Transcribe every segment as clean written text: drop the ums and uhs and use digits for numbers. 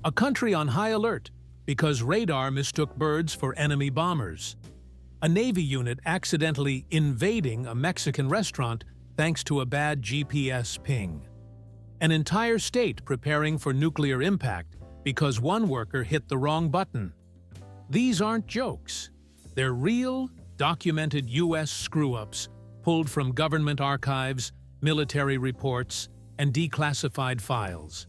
A country on high alert because radar mistook birds for enemy bombers. A Navy unit accidentally invading a Mexican restaurant thanks to a bad GPS ping. An entire state preparing for nuclear impact because one worker hit the wrong button. These aren't jokes. They're real, documented U.S. screw-ups pulled from government archives, military reports, and declassified files.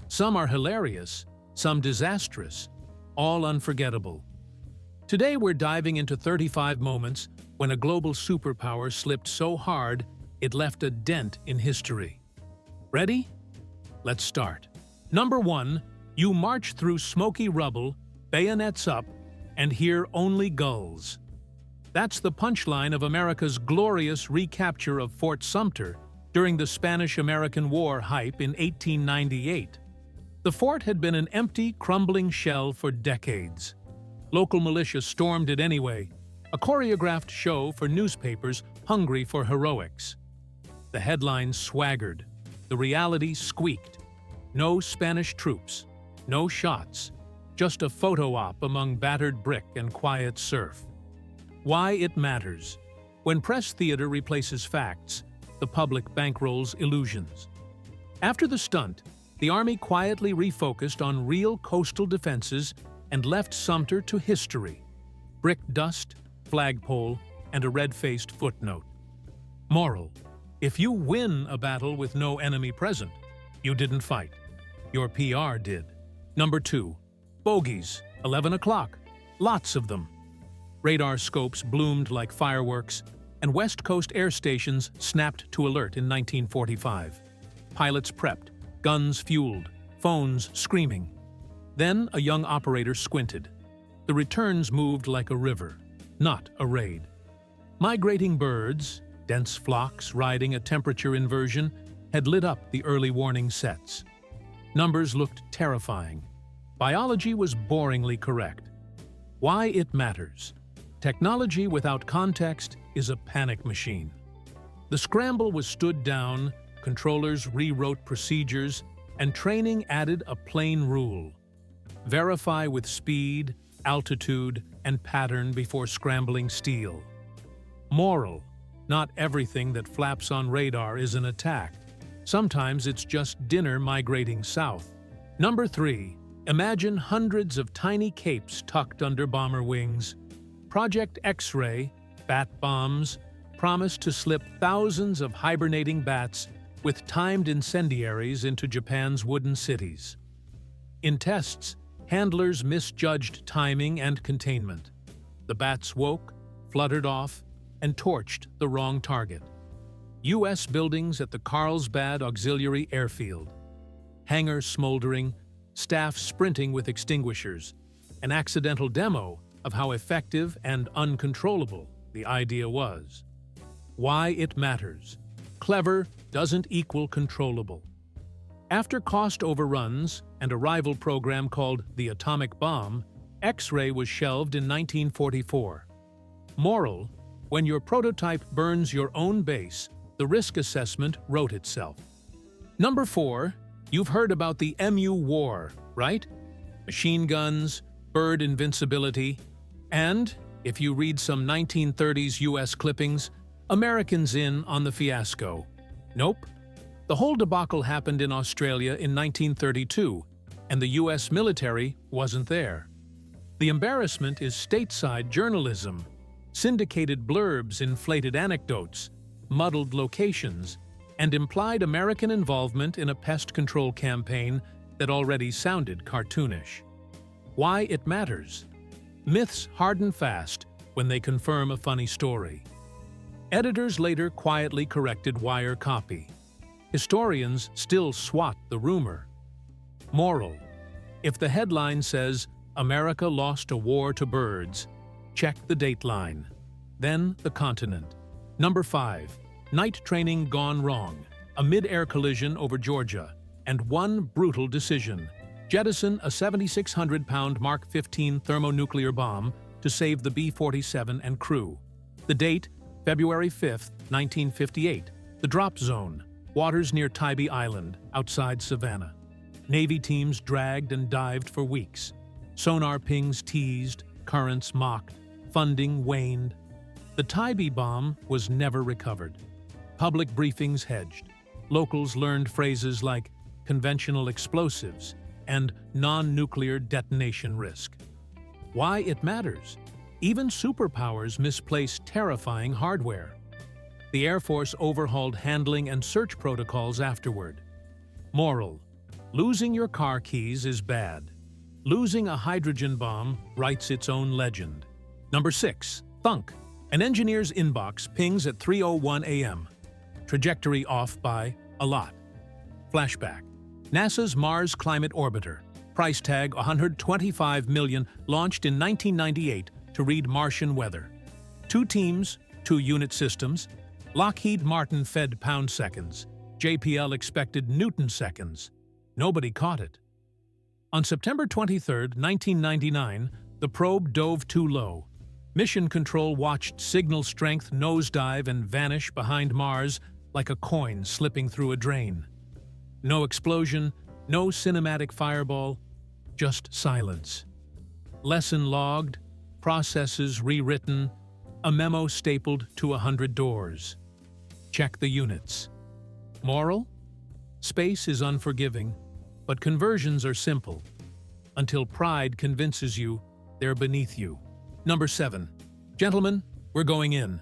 Some are hilarious, some disastrous, all unforgettable. Today we're diving into 35 moments when a global superpower slipped so hard it left a dent in history. Ready? Let's start. Number 1. You march through smoky rubble, bayonets up, and hear only gulls. That's the punchline of America's glorious recapture of Fort Sumter during the Spanish-American War hype in 1898. The fort had been an empty, crumbling shell for decades. Local militia stormed it anyway, a choreographed show for newspapers hungry for heroics. The headlines swaggered, the reality squeaked. No Spanish troops, no shots, just a photo op among battered brick and quiet surf. Why it matters. When press theater replaces facts, the public bankrolls illusions. After the stunt, the Army quietly refocused on real coastal defenses and left Sumter to history. Brick dust, flagpole, and a red-faced footnote. Moral: if you win a battle with no enemy present, you didn't fight. Your PR did. Number 2. Bogies, 11 o'clock. Lots of them. Radar scopes bloomed like fireworks, and West Coast air stations snapped to alert in 1945. Pilots prepped, guns fueled, phones screaming. Then a young operator squinted. The returns moved like a river, not a raid. Migrating birds, dense flocks riding a temperature inversion, had lit up the early warning sets. Numbers looked terrifying. Biology was boringly correct. Why it matters. Technology without context is a panic machine. The scramble was stood down, controllers rewrote procedures, and training added a plain rule. Verify with speed, altitude, and pattern before scrambling steel. Moral: not everything that flaps on radar is an attack. Sometimes it's just dinner migrating south. Number 3. Imagine hundreds of tiny capes tucked under bomber wings. Project X-ray, bat bombs, promised to slip thousands of hibernating bats with timed incendiaries into Japan's wooden cities. In tests, handlers misjudged timing and containment. The bats woke, fluttered off, and torched the wrong target. U.S. buildings at the Carlsbad Auxiliary Airfield. Hangars smoldering, staff sprinting with extinguishers. An accidental demo of how effective and uncontrollable the idea was. Why it matters. Clever doesn't equal controllable. After cost overruns and a rival program called the atomic bomb, X-ray was shelved in 1944. Moral: when your prototype burns your own base, the risk assessment wrote itself. Number 4. You've heard about the MU War, right? Machine guns, bird invincibility, and, if you read some 1930s US clippings, Americans in on the fiasco. Nope. The whole debacle happened in Australia in 1932, and the US military wasn't there. The embarrassment is stateside journalism. Syndicated blurbs, inflated anecdotes, muddled locations, and implied American involvement in a pest control campaign that already sounded cartoonish. Why it matters. Myths harden fast when they confirm a funny story. Editors later quietly corrected wire copy. Historians still swat the rumor. Moral: if the headline says, "America lost a war to birds," check the dateline. Then the continent. Number 5. Night training gone wrong. A mid-air collision over Georgia. And one brutal decision. Jettison a 7,600-pound Mark 15 thermonuclear bomb to save the B-47 and crew. The date, February 5, 1958. The drop zone, waters near Tybee Island, outside Savannah. Navy teams dragged and dived for weeks. Sonar pings teased, currents mocked, funding waned. The Tybee bomb was never recovered. Public briefings hedged. Locals learned phrases like conventional explosives and non-nuclear detonation risk. Why it matters? Even superpowers misplace terrifying hardware. The Air Force overhauled handling and search protocols afterward. Moral: losing your car keys is bad. Losing a hydrogen bomb writes its own legend. Number 6. Thunk. An engineer's inbox pings at 3:01 a.m. Trajectory off by a lot. Flashback. NASA's Mars Climate Orbiter. Price tag $125 million, launched in 1998 to read Martian weather. 2 teams, 2 unit systems. Lockheed Martin fed pound seconds. JPL expected Newton seconds. Nobody caught it. On September 23, 1999, the probe dove too low. Mission Control watched signal strength nosedive and vanish behind Mars like a coin slipping through a drain. No explosion, no cinematic fireball, just silence. Lesson logged, processes rewritten, a memo stapled to 100 doors. Check the units. Moral? Space is unforgiving, but conversions are simple, until pride convinces you they're beneath you. Number 7. Gentlemen, we're going in.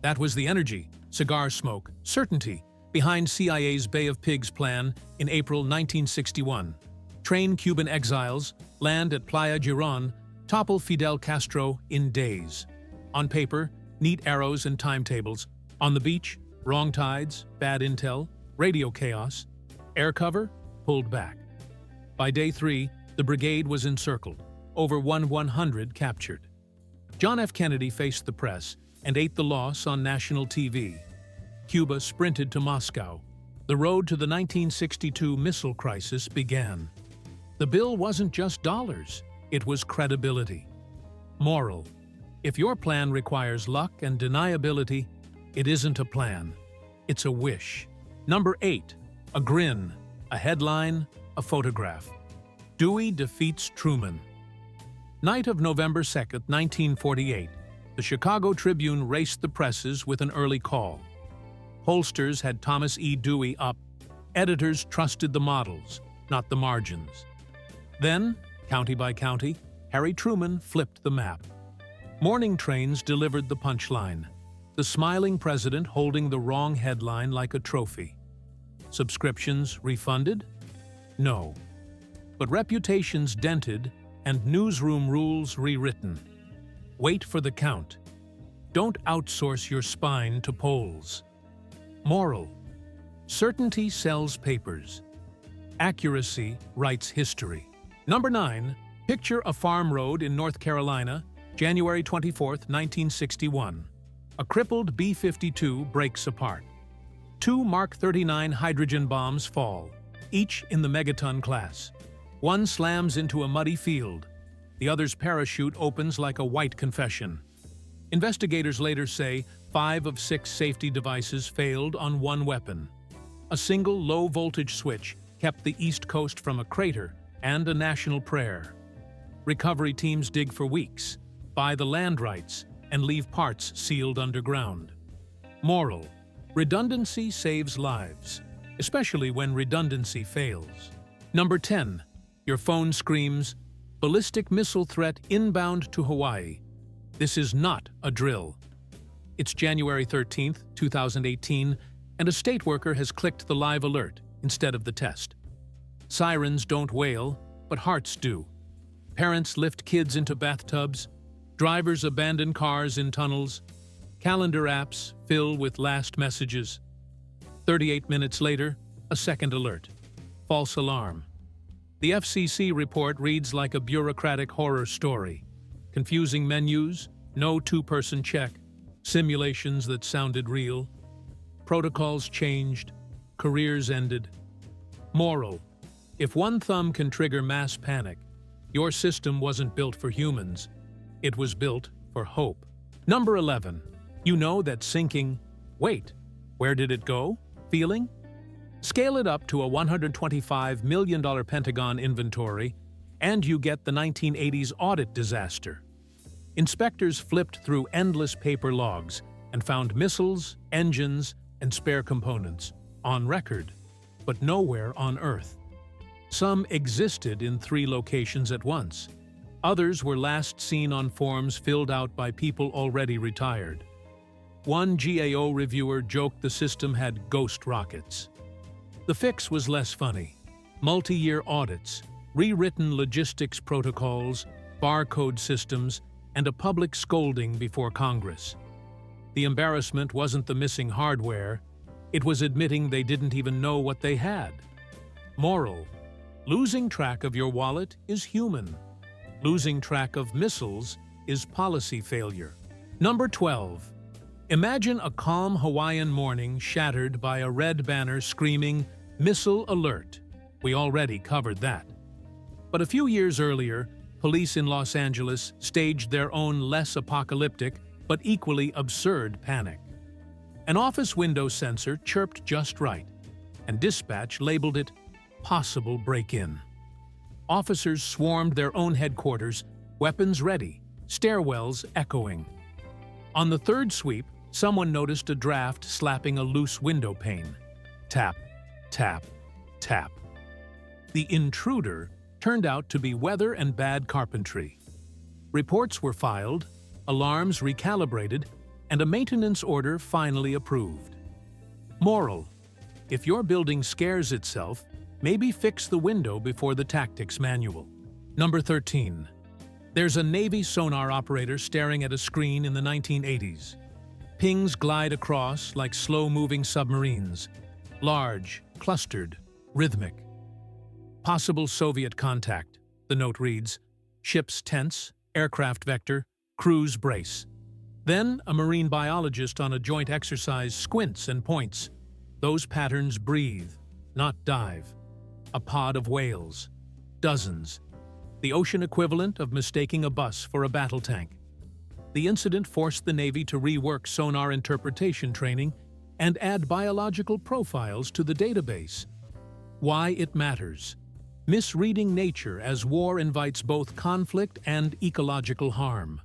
That was the energy, cigar smoke, certainty behind CIA's Bay of Pigs plan in April 1961. Train Cuban exiles, land at Playa Girón, topple Fidel Castro in days. On paper, neat arrows and timetables. On the beach, wrong tides, bad intel, radio chaos. Air cover, pulled back. By day 3, the brigade was encircled, over 100 captured. John F. Kennedy faced the press and ate the loss on national TV. Cuba sprinted to Moscow. The road to the 1962 missile crisis began. The bill wasn't just dollars, it was credibility. Moral: if your plan requires luck and deniability, it isn't a plan, it's a wish. Number 8. A grin, a headline, a photograph. Dewey defeats Truman. Night of November 2, 1948, the Chicago Tribune raced the presses with an early call. Pollsters had Thomas E. Dewey up. Editors trusted the models, not the margins. Then, county by county, Harry Truman flipped the map. Morning trains delivered the punchline, the smiling president holding the wrong headline like a trophy. Subscriptions refunded? No. But reputations dented and newsroom rules rewritten. Wait for the count. Don't outsource your spine to polls. Moral: certainty sells papers. Accuracy writes history. Number 9. Picture a farm road in North Carolina, January 24, 1961. A crippled B-52 breaks apart. 2 Mark 39 hydrogen bombs fall, each in the megaton class. One slams into a muddy field. The other's parachute opens like a white confession. Investigators later say 5 of 6 safety devices failed on one weapon. A single low-voltage switch kept the East Coast from a crater and a national prayer. Recovery teams dig for weeks, buy the land rights, and leave parts sealed underground. Moral: redundancy saves lives, especially when redundancy fails. Number 10. Your phone screams, ballistic missile threat inbound to Hawaii. This is not a drill. It's January 13, 2018, and a state worker has clicked the live alert instead of the test. Sirens don't wail, but hearts do. Parents lift kids into bathtubs. Drivers abandon cars in tunnels. Calendar apps fill with last messages. 38 minutes later, a second alert. False alarm. The FCC report reads like a bureaucratic horror story. Confusing menus, no 2-person check, simulations that sounded real. Protocols changed, careers ended. Moral: if one thumb can trigger mass panic, your system wasn't built for humans. It was built for hope. Number 11. You know that sinking, wait, where did it go? Feeling? Scale it up to a $125 million Pentagon inventory, and you get the 1980s audit disaster. Inspectors flipped through endless paper logs and found missiles, engines, and spare components on record, but nowhere on Earth. Some existed in 3 locations at once. Others were last seen on forms filled out by people already retired. One GAO reviewer joked the system had ghost rockets. The fix was less funny. Multi-year audits, rewritten logistics protocols, barcode systems, and a public scolding before Congress. The embarrassment wasn't the missing hardware, it was admitting they didn't even know what they had. Moral: losing track of your wallet is human. Losing track of missiles is policy failure. Number 12. Imagine a calm Hawaiian morning shattered by a red banner screaming, "Missile alert." We already covered that. But a few years earlier, police in Los Angeles staged their own less apocalyptic but equally absurd panic. An office window sensor chirped just right, and dispatch labeled it possible break-in. Officers swarmed their own headquarters, weapons ready, stairwells echoing. On the third sweep, someone noticed a draft slapping a loose window pane. Tap, tap, tap. The intruder turned out to be weather and bad carpentry. Reports were filed, alarms recalibrated, and a maintenance order finally approved. Moral: if your building scares itself, maybe fix the window before the tactics manual. Number 13. There's a Navy sonar operator staring at a screen in the 1980s. Pings glide across like slow-moving submarines. Large, clustered, rhythmic. Possible Soviet contact, the note reads. Ships tense, aircraft vector, crews brace. Then a marine biologist on a joint exercise squints and points. Those patterns breathe, not dive. A pod of whales. Dozens. The ocean equivalent of mistaking a bus for a battle tank. The incident forced the Navy to rework sonar interpretation training and add biological profiles to the database. Why it matters. Misreading nature as war invites both conflict and ecological harm.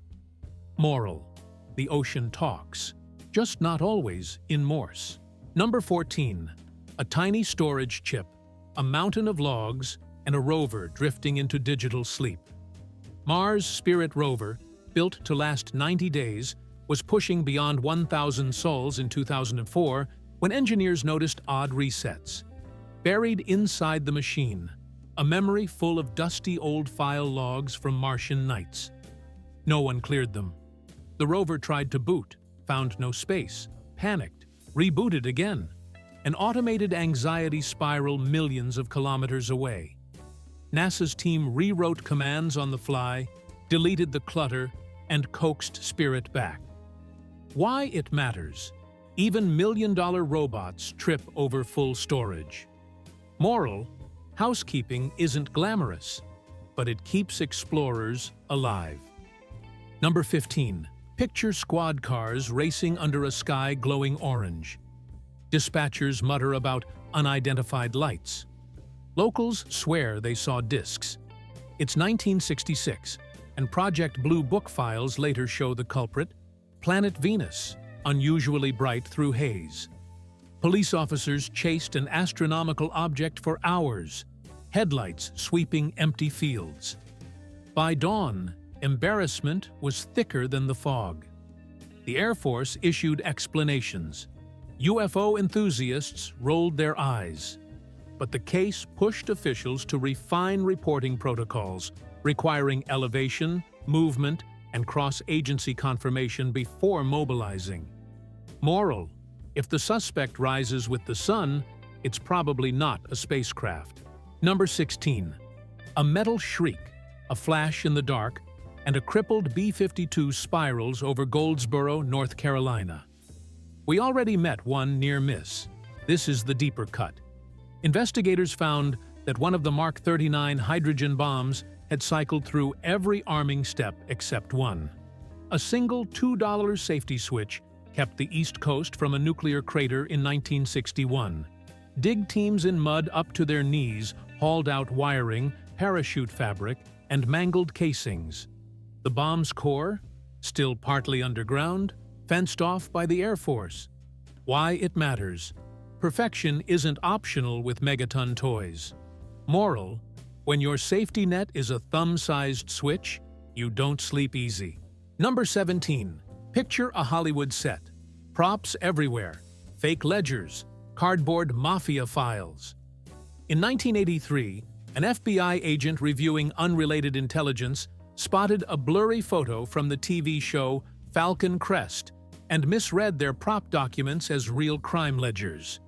Moral: the ocean talks, just not always in Morse. Number 14. A tiny storage chip, a mountain of logs, and a rover drifting into digital sleep. Mars Spirit rover, built to last 90 days, was pushing beyond 1,000 sols in 2004 when engineers noticed odd resets. Buried inside the machine, a memory full of dusty old file logs from Martian nights. No one cleared them. The rover tried to boot, found no space, panicked, rebooted again. An automated anxiety spiral millions of kilometers away. NASA's team rewrote commands on the fly, deleted the clutter, and coaxed Spirit back. Why it matters. Even million-dollar robots trip over full storage. Moral: housekeeping isn't glamorous, but it keeps explorers alive. Number 15. Picture squad cars racing under a sky glowing orange. Dispatchers mutter about unidentified lights. Locals swear they saw discs. It's 1966, and Project Blue Book files later show the culprit, Planet Venus, unusually bright through haze. Police officers chased an astronomical object for hours, headlights sweeping empty fields. By dawn, embarrassment was thicker than the fog. The Air Force issued explanations. UFO enthusiasts rolled their eyes. But the case pushed officials to refine reporting protocols, requiring elevation, movement, and cross-agency confirmation before mobilizing. Moral: if the suspect rises with the sun, it's probably not a spacecraft. Number 16. A metal shriek, a flash in the dark, and a crippled B-52 spirals over Goldsboro, North Carolina. We already met one near miss. This is the deeper cut. Investigators found that one of the Mark 39 hydrogen bombs had cycled through every arming step except one. A single $2 safety switch kept the East Coast from a nuclear crater in 1961. Dig teams in mud up to their knees hauled out wiring, parachute fabric, and mangled casings. The bomb's core, still partly underground, fenced off by the Air Force. Why it matters. Perfection isn't optional with megaton toys. Moral: when your safety net is a thumb-sized switch, you don't sleep easy. Number 17. Picture a Hollywood set. Props everywhere. Fake ledgers. Cardboard mafia files. In 1983, an FBI agent reviewing unrelated intelligence spotted a blurry photo from the TV show Falcon Crest and misread their prop documents as real crime ledgers.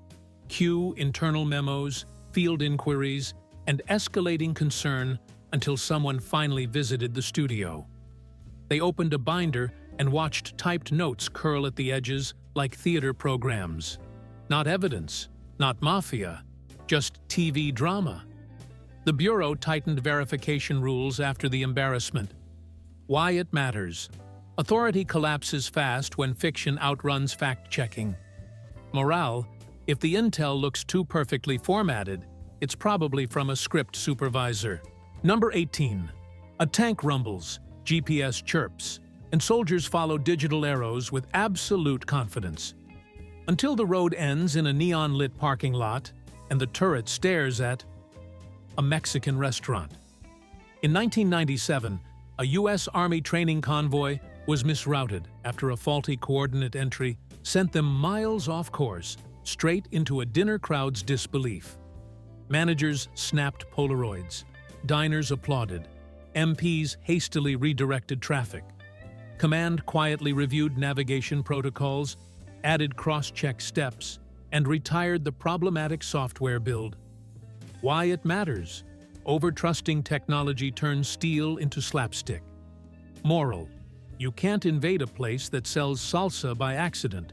Cue internal memos, field inquiries, and escalating concern until someone finally visited the studio. They opened a binder and watched typed notes curl at the edges like theater programs. Not evidence, not mafia, just TV drama. The Bureau tightened verification rules after the embarrassment. Why it matters. Authority collapses fast when fiction outruns fact-checking. Morale: if the intel looks too perfectly formatted, it's probably from a script supervisor. Number 18. A tank rumbles, GPS chirps, and soldiers follow digital arrows with absolute confidence. Until the road ends in a neon-lit parking lot and the turret stares at a Mexican restaurant. In 1997, a U.S. Army training convoy was misrouted after a faulty coordinate entry sent them miles off course, straight into a dinner crowd's disbelief. Managers snapped Polaroids. Diners applauded. MPs hastily redirected traffic. Command quietly reviewed navigation protocols, added cross-check steps, and retired the problematic software build. Why it matters. Over-trusting technology turns steel into slapstick. Moral: you can't invade a place that sells salsa by accident,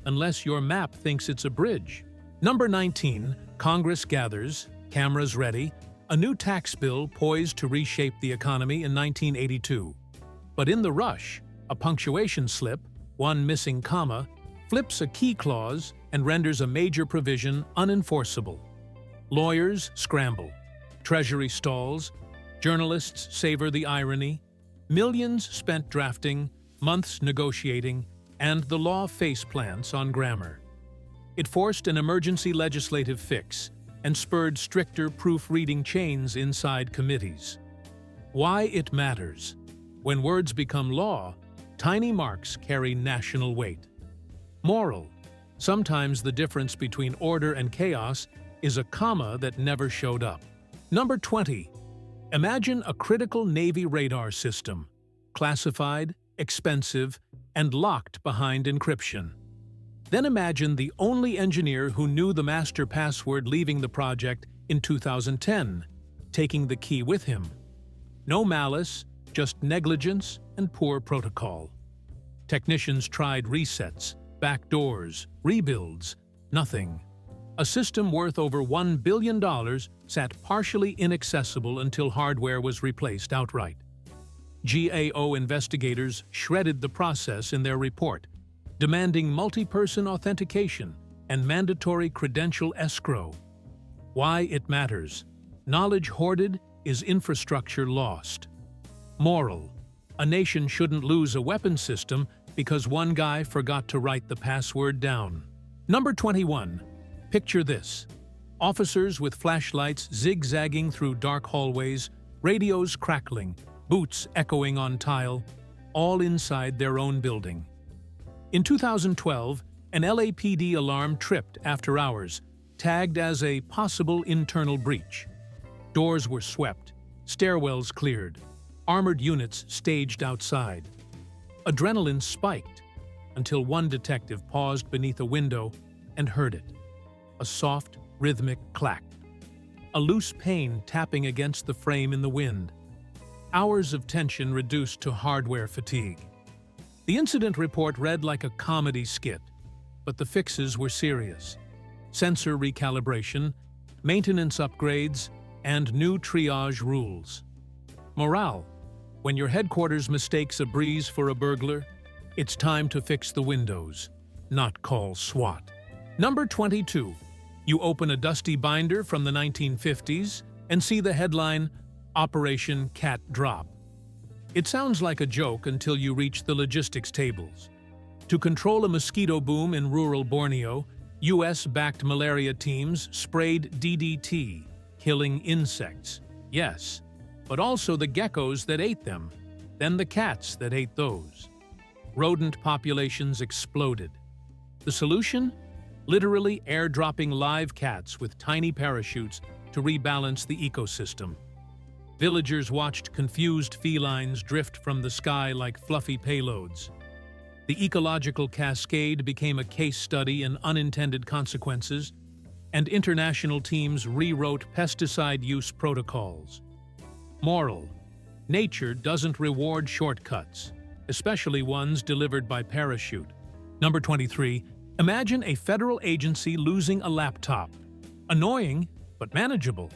unless your map thinks it's a bridge. Number 19. Congress gathers, cameras ready, a new tax bill poised to reshape the economy in 1982. But in the rush, a punctuation slip, one missing comma, flips a key clause and renders a major provision unenforceable. Lawyers scramble. Treasury stalls. Journalists savor the irony. Millions spent drafting, months negotiating, and the law faceplants on grammar. It forced an emergency legislative fix and spurred stricter proofreading chains inside committees. Why it matters. When words become law, tiny marks carry national weight. Moral: sometimes the difference between order and chaos is a comma that never showed up. Number 20. Imagine a critical Navy radar system, classified, expensive, and locked behind encryption. Then imagine the only engineer who knew the master password leaving the project in 2010, taking the key with him. No malice, just negligence and poor protocol. Technicians tried resets, backdoors, rebuilds, nothing. A system worth over $1 billion sat partially inaccessible until hardware was replaced outright. GAO investigators shredded the process in their report, demanding multi-person authentication and mandatory credential escrow. Why it matters. Knowledge hoarded is infrastructure lost. Moral: a nation shouldn't lose a weapon system because one guy forgot to write the password down. Number 21. Picture this. Officers with flashlights zigzagging through dark hallways, radios crackling, boots echoing on tile, all inside their own building. In 2012, an LAPD alarm tripped after hours, tagged as a possible internal breach. Doors were swept, stairwells cleared, armored units staged outside. Adrenaline spiked until one detective paused beneath a window and heard it. A soft, rhythmic clack. A loose pane tapping against the frame in the wind. Hours of tension reduced to hardware fatigue. The incident report read like a comedy skit, but the fixes were serious. Sensor recalibration, maintenance upgrades, and new triage rules. Morale: when your headquarters mistakes a breeze for a burglar, it's time to fix the windows, not call SWAT. Number 22. You open a dusty binder from the 1950s and see the headline, Operation Cat Drop. It sounds like a joke until you reach the logistics tables. To control a mosquito boom in rural Borneo, US-backed malaria teams sprayed DDT, killing insects. Yes, but also the geckos that ate them, then the cats that ate those. Rodent populations exploded. The solution? Literally airdropping live cats with tiny parachutes to rebalance the ecosystem. Villagers watched confused felines drift from the sky like fluffy payloads. The ecological cascade became a case study in unintended consequences, and international teams rewrote pesticide use protocols. Moral: nature doesn't reward shortcuts, especially ones delivered by parachute. Number 23. Imagine a federal agency losing a laptop. Annoying, but manageable.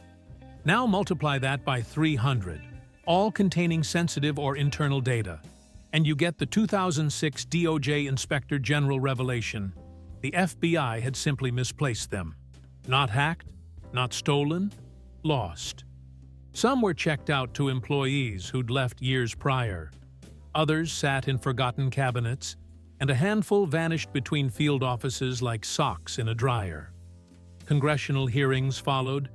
Now multiply that by 300, all containing sensitive or internal data, and you get the 2006 DOJ Inspector General revelation. The FBI had simply misplaced them. Not hacked, not stolen, lost. Some were checked out to employees who'd left years prior. Others sat in forgotten cabinets, and a handful vanished between field offices like socks in a dryer. Congressional hearings followed,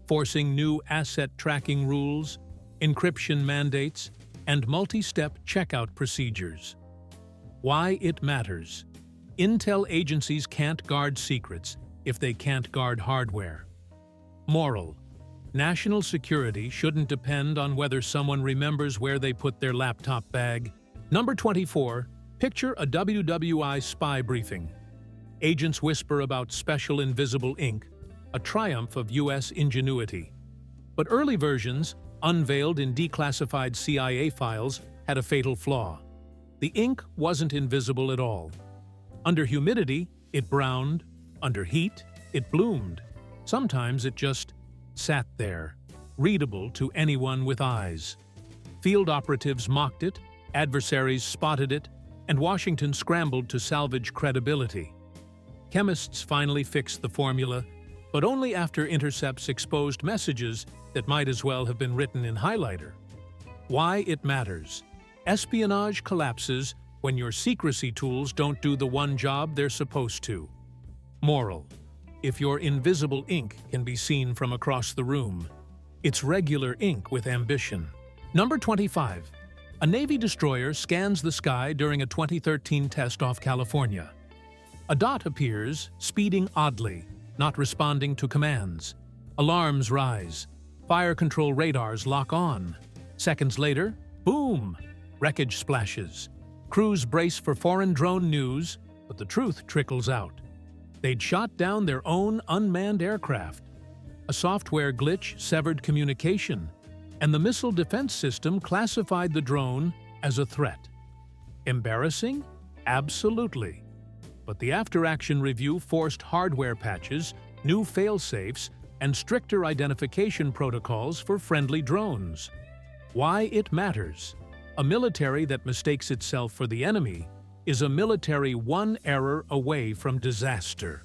forcing new asset tracking rules, encryption mandates, and multi-step checkout procedures. Why it matters. Intel agencies can't guard secrets if they can't guard hardware. Moral: national security shouldn't depend on whether someone remembers where they put their laptop bag. Number 24. Picture a WWI spy briefing. Agents whisper about special invisible ink, a triumph of US ingenuity. But early versions, unveiled in declassified CIA files, had a fatal flaw. The ink wasn't invisible at all. Under humidity, it browned. Under heat, it bloomed. Sometimes it just sat there, readable to anyone with eyes. Field operatives mocked it, adversaries spotted it, and Washington scrambled to salvage credibility. Chemists finally fixed the formula, but only after intercepts exposed messages that might as well have been written in highlighter. Why it matters. Espionage collapses when your secrecy tools don't do the one job they're supposed to. Moral: if your invisible ink can be seen from across the room, it's regular ink with ambition. Number 25. A Navy destroyer scans the sky during a 2013 test off California. A dot appears, speeding oddly, not responding to commands. Alarms rise. Fire control radars lock on. Seconds later, boom! Wreckage splashes. Crews brace for foreign drone news, but the truth trickles out. They'd shot down their own unmanned aircraft. A software glitch severed communication, and the missile defense system classified the drone as a threat. Embarrassing? Absolutely. But the after-action review forced hardware patches, new fail-safes, and stricter identification protocols for friendly drones. Why it matters. A military that mistakes itself for the enemy is a military one error away from disaster.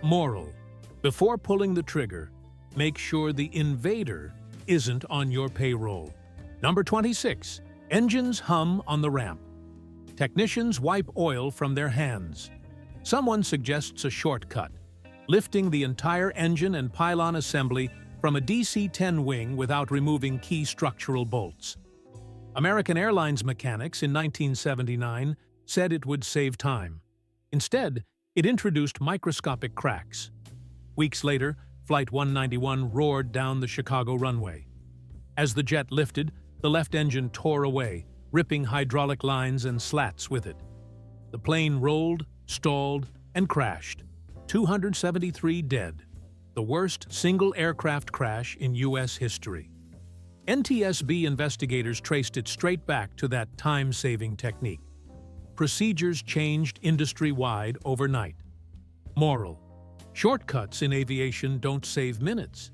Moral: before pulling the trigger, make sure the invader isn't on your payroll. Number 26. Engines hum on the ramp. Technicians wipe oil from their hands. Someone suggests a shortcut, lifting the entire engine and pylon assembly from a DC-10 wing without removing key structural bolts. American Airlines mechanics in 1979 said it would save time. Instead, it introduced microscopic cracks. Weeks later, Flight 191 roared down the Chicago runway. As the jet lifted, the left engine tore away, ripping hydraulic lines and slats with it. The plane rolled, stalled, and crashed. 273 dead. The worst single aircraft crash in U.S. history. NTSB investigators traced it straight back to that time-saving technique. Procedures changed industry-wide overnight. Moral: shortcuts in aviation don't save minutes.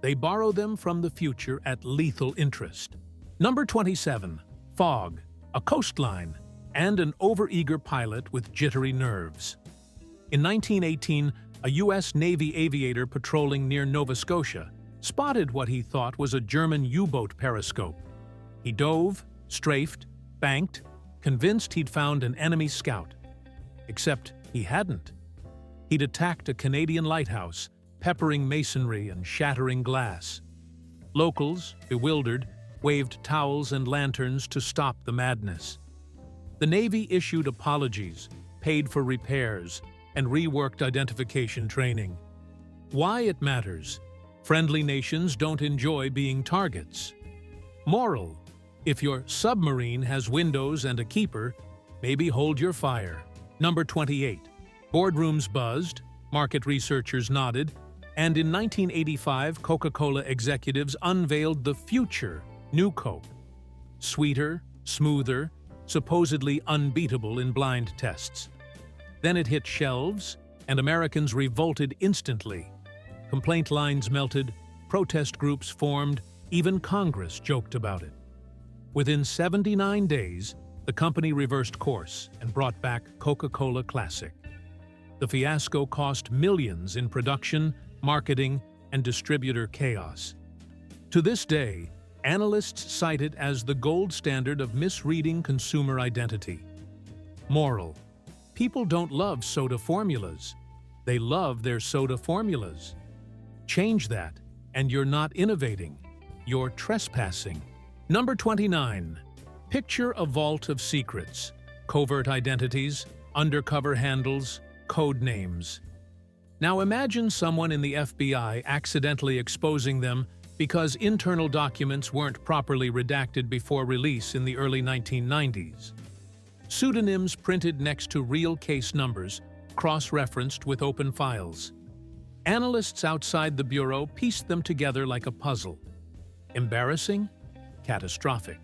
They borrow them from the future at lethal interest. Number 27. Fog, a coastline, and an overeager pilot with jittery nerves. In 1918, A U.S. Navy aviator patrolling near Nova Scotia spotted what he thought was a German U-boat periscope. He dove, strafed, banked, convinced he'd found an enemy scout. Except he hadn't. He'd attacked a Canadian lighthouse, peppering masonry and shattering glass. Locals, bewildered, waved towels and lanterns to stop the madness. The Navy issued apologies, paid for repairs, and reworked identification training. Why it matters: friendly nations don't enjoy being targets. Moral: if your submarine has windows and a keeper, maybe hold your fire. Number 28. Boardrooms buzzed, market researchers nodded, and in 1985, Coca-Cola executives unveiled the future New Coke. Sweeter, smoother, supposedly unbeatable in blind tests. Then it hit shelves, and Americans revolted instantly. Complaint lines melted, protest groups formed, even Congress joked about it. Within 79 days, the company reversed course and brought back Coca-Cola Classic. The fiasco cost millions in production, marketing, and distributor chaos. To this day, analysts cite it as the gold standard of misreading consumer identity. Moral: people don't love soda formulas. They love their soda formulas. Change that, and you're not innovating. You're trespassing. Number 29. Picture a vault of secrets, covert identities, undercover handles, code names. Now imagine someone in the FBI accidentally exposing them because internal documents weren't properly redacted before release in the early 1990s. Pseudonyms printed next to real case numbers, cross-referenced with open files. Analysts outside the bureau pieced them together like a puzzle. Embarrassing? Catastrophic.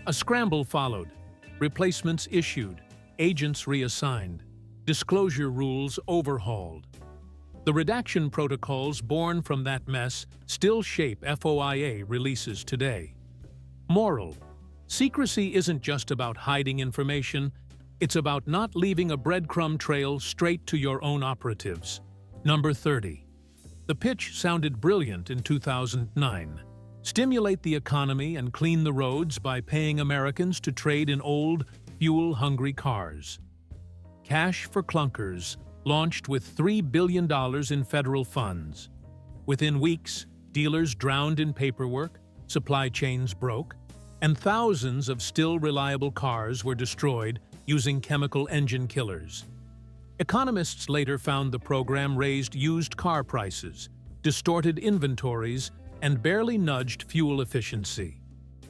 A scramble followed. Replacements issued. Agents reassigned. Disclosure rules overhauled. The redaction protocols born from that mess still shape FOIA releases today. Moral: secrecy isn't just about hiding information, it's about not leaving a breadcrumb trail straight to your own operatives. Number 30. The pitch sounded brilliant in 2009. Stimulate the economy and clean the roads by paying Americans to trade in old, fuel-hungry cars. Cash for Clunkers launched with $3 billion in federal funds. Within weeks, dealers drowned in paperwork, supply chains broke, and thousands of still reliable cars were destroyed using chemical engine killers. Economists later found the program raised used car prices, distorted inventories, and barely nudged fuel efficiency.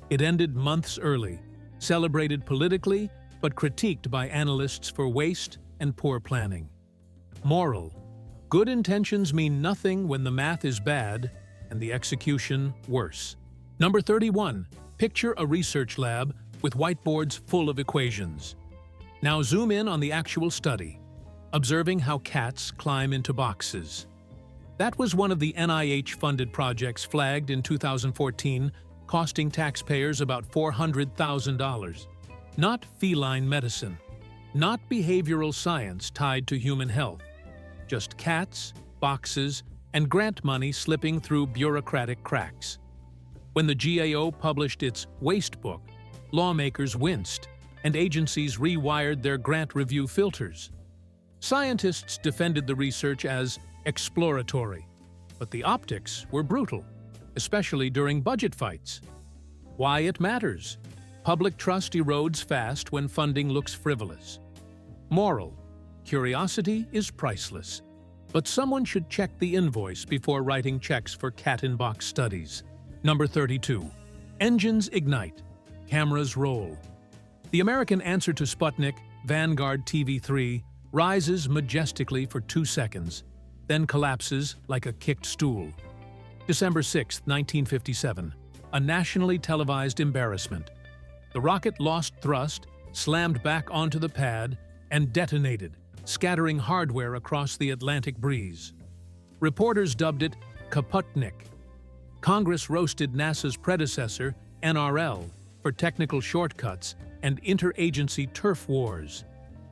It ended months early, celebrated politically, but critiqued by analysts for waste and poor planning. Moral: good intentions mean nothing when the math is bad and the execution worse. Number 31. Picture a research lab with whiteboards full of equations. Now zoom in on the actual study, observing how cats climb into boxes. That was one of the NIH-funded projects flagged in 2014, costing taxpayers about $400,000. Not feline medicine, not behavioral science tied to human health. Just cats, boxes, and grant money slipping through bureaucratic cracks. When the GAO published its Waste Book, lawmakers winced, and agencies rewired their grant review filters. Scientists defended the research as exploratory, but the optics were brutal, especially during budget fights. Why it matters: public trust erodes fast when funding looks frivolous. Moral: curiosity is priceless, but someone should check the invoice before writing checks for cat-in-box studies. Number 32. Engines ignite. Cameras roll. The American answer to Sputnik, Vanguard TV3, rises majestically for 2 seconds, then collapses like a kicked stool. December 6, 1957. A nationally televised embarrassment. The rocket lost thrust, slammed back onto the pad, and detonated, scattering hardware across the Atlantic breeze. Reporters dubbed it Kaputnik. Congress roasted NASA's predecessor, NRL, for technical shortcuts and interagency turf wars.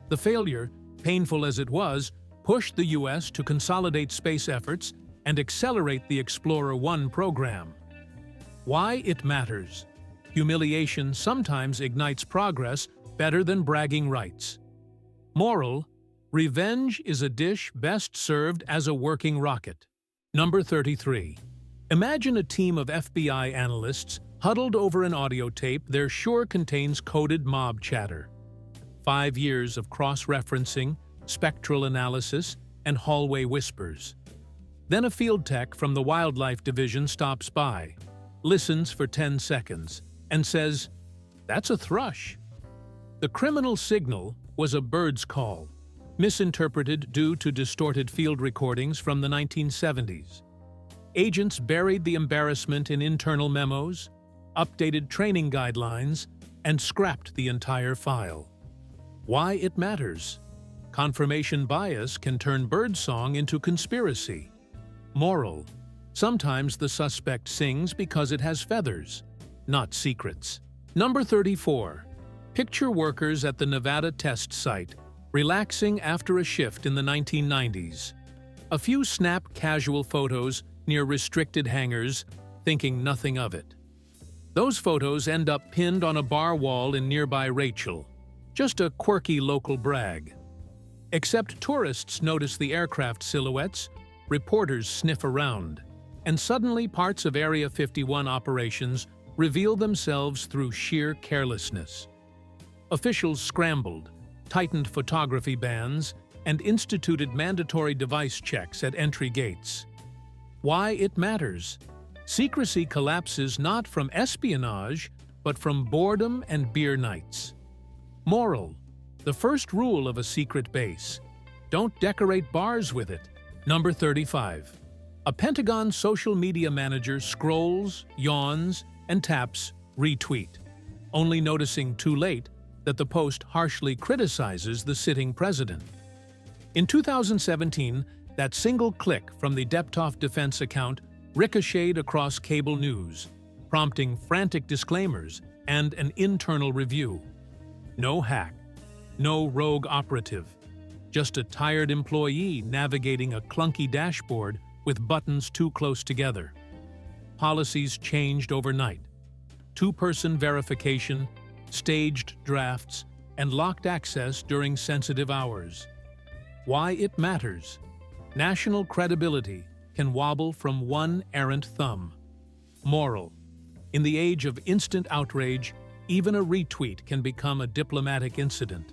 The failure, painful as it was pushed the U.S. to consolidate space efforts and accelerate the Explorer 1 program. Why it matters. Humiliation sometimes ignites progress better than bragging rights. Moral: revenge is a dish best served as a working rocket. Number 33. Imagine a team of FBI analysts huddled over an audio tape they're sure contains coded mob chatter. 5 years of cross-referencing, spectral analysis, and hallway whispers. Then a field tech from the Wildlife Division stops by, listens for 10 seconds, and says, "That's a thrush." The criminal signal was a bird's call, misinterpreted due to distorted field recordings from the 1970s. Agents buried the embarrassment in internal memos, updated training guidelines, and scrapped the entire file. Why it matters. Confirmation bias can turn birdsong into conspiracy. Moral: sometimes the suspect sings because it has feathers, not secrets. Number 34. Picture workers at the Nevada test site, relaxing after a shift in the 1990s. A few snap casual photos near restricted hangars, thinking nothing of it. Those photos end up pinned on a bar wall in nearby Rachel. Just a quirky local brag. Except tourists notice the aircraft silhouettes, reporters sniff around, and suddenly parts of Area 51 operations reveal themselves through sheer carelessness. Officials scrambled, tightened photography bans, and instituted mandatory device checks at entry gates. Why it matters. Secrecy collapses not from espionage, but from boredom and beer nights. Moral: the first rule of a secret base: don't decorate bars with it. Number 35. A Pentagon social media manager scrolls, yawns, and taps retweet, only noticing too late that the post harshly criticizes the sitting president. In 2017, that single click from the Deptov Defense account ricocheted across cable news, prompting frantic disclaimers and an internal review. No hack, no rogue operative, just a tired employee navigating a clunky dashboard with buttons too close together. Policies changed overnight. Two-person verification, staged drafts, and locked access during sensitive hours. Why it matters. National credibility can wobble from one errant thumb. Moral: in the age of instant outrage, even a retweet can become a diplomatic incident.